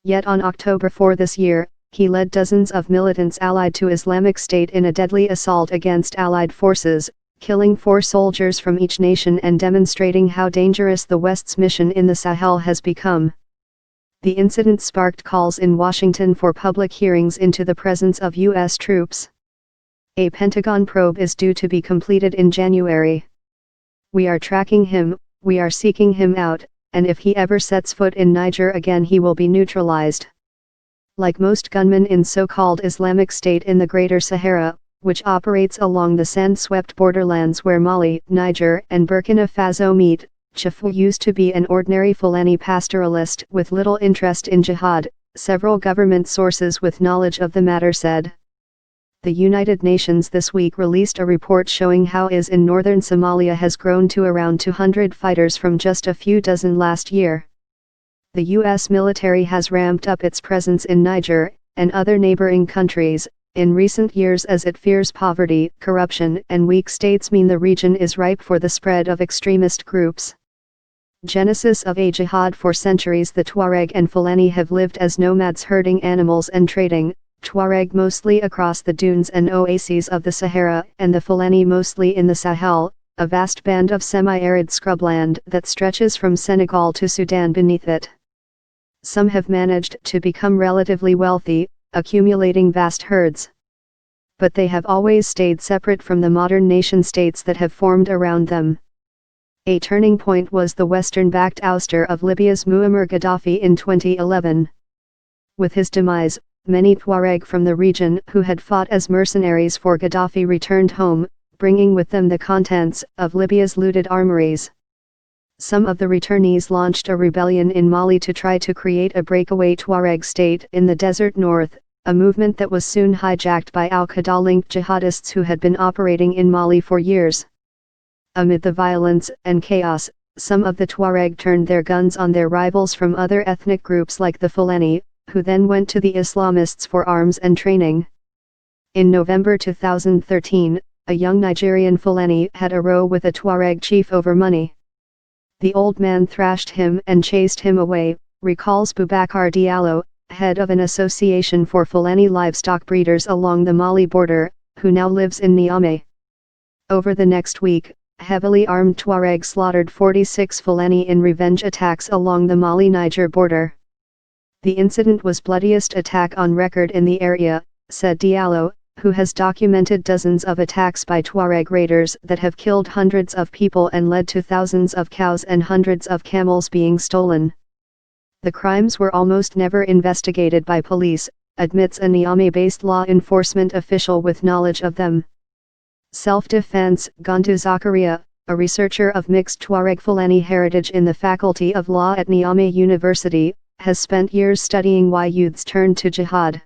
Yet on October 4 this year, he led dozens of militants allied to Islamic State in a deadly assault against Allied forces, killing 4 soldiers from each nation and demonstrating how dangerous the West's mission in the Sahel has become. The incident sparked calls in Washington for public hearings into the presence of U.S. troops. A Pentagon probe is due to be completed in January. "We are tracking him, we are seeking him out, and if he ever sets foot in Niger again he will be neutralized." Like most gunmen in so-called Islamic State in the Greater Sahara, which operates along the sand-swept borderlands where Mali, Niger, and Burkina Faso meet, Chifu used to be an ordinary Fulani pastoralist with little interest in jihad, several government sources with knowledge of the matter said. The United Nations this week released a report showing how IS in northern Somalia has grown to around 200 fighters from just a few dozen last year. The U.S. military has ramped up its presence in Niger, and other neighboring countries, in recent years as it fears poverty, corruption, and weak states mean the region is ripe for the spread of extremist groups. Genesis of a jihad. For centuries the Tuareg and Fulani have lived as nomads herding animals and trading, Tuareg mostly across the dunes and oases of the Sahara, and the Fulani mostly in the Sahel, a vast band of semi-arid scrubland that stretches from Senegal to Sudan beneath it. Some have managed to become relatively wealthy, accumulating vast herds. But they have always stayed separate from the modern nation-states that have formed around them. A turning point was the Western-backed ouster of Libya's Muammar Gaddafi in 2011. With his demise, many Tuareg from the region who had fought as mercenaries for Gaddafi returned home, bringing with them the contents of Libya's looted armories. Some of the returnees launched a rebellion in Mali to try to create a breakaway Tuareg state in the desert north, a movement that was soon hijacked by al-Qaeda-linked jihadists who had been operating in Mali for years. Amid the violence and chaos, some of the Tuareg turned their guns on their rivals from other ethnic groups like the Fulani, who then went to the Islamists for arms and training. In November 2013, a young Nigerian Fulani had a row with a Tuareg chief over money. The old man thrashed him and chased him away, recalls Boubacar Diallo, head of an association for Fulani livestock breeders along the Mali border, who now lives in Niamey. Over the next week, heavily armed Tuareg slaughtered 46 Fulani in revenge attacks along the Mali-Niger border. The incident was bloodiest attack on record in the area, said Diallo, who has documented dozens of attacks by Tuareg raiders that have killed hundreds of people and led to thousands of cows and hundreds of camels being stolen. The crimes were almost never investigated by police, admits a Niamey-based law enforcement official with knowledge of them. Self-defense. Gandu Zakaria, a researcher of mixed Tuareg-Fulani heritage in the Faculty of Law at Niamey University, has spent years studying why youths turn to jihad.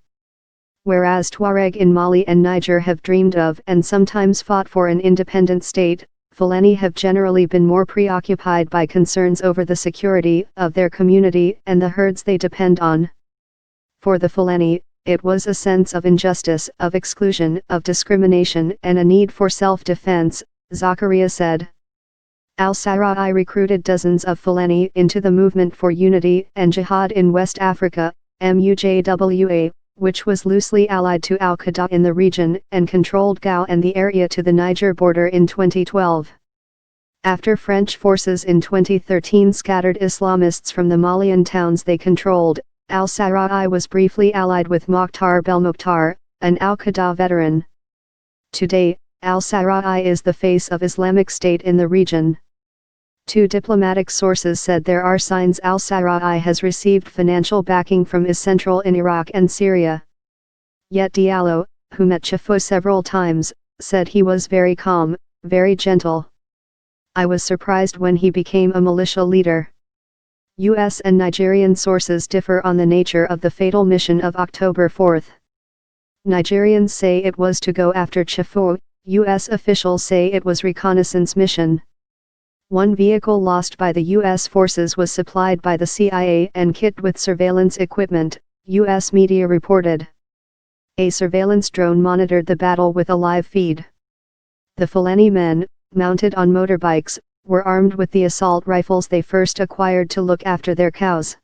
Whereas Tuareg in Mali and Niger have dreamed of and sometimes fought for an independent state, Fulani have generally been more preoccupied by concerns over the security of their community and the herds they depend on. For the Fulani, it was a sense of injustice, of exclusion, of discrimination, and a need for self-defense, Zakaria said. Al-Sarai recruited dozens of Fulani into the Movement for Unity and Jihad in West Africa, MUJWA, which was loosely allied to al-Qaeda in the region and controlled Gao and the area to the Niger border in 2012. After French forces in 2013 scattered Islamists from the Malian towns they controlled, al-Sarai was briefly allied with Mokhtar Belmokhtar, an al-Qaeda veteran. Today, al-Sarai is the face of Islamic State in the region. Two diplomatic sources said there are signs al-Sarai has received financial backing from IS Central in Iraq and Syria. Yet Diallo, who met Chifu several times, said he was very calm, very gentle. I was surprised when he became a militia leader. U.S. and Nigerian sources differ on the nature of the fatal mission of October 4. Nigerians say it was to go after Chifu, U.S. officials say it was reconnaissance mission. One vehicle lost by the U.S. forces was supplied by the CIA and kitted with surveillance equipment, U.S. media reported. A surveillance drone monitored the battle with a live feed. The Fulani men, mounted on motorbikes, were armed with the assault rifles they first acquired to look after their cows.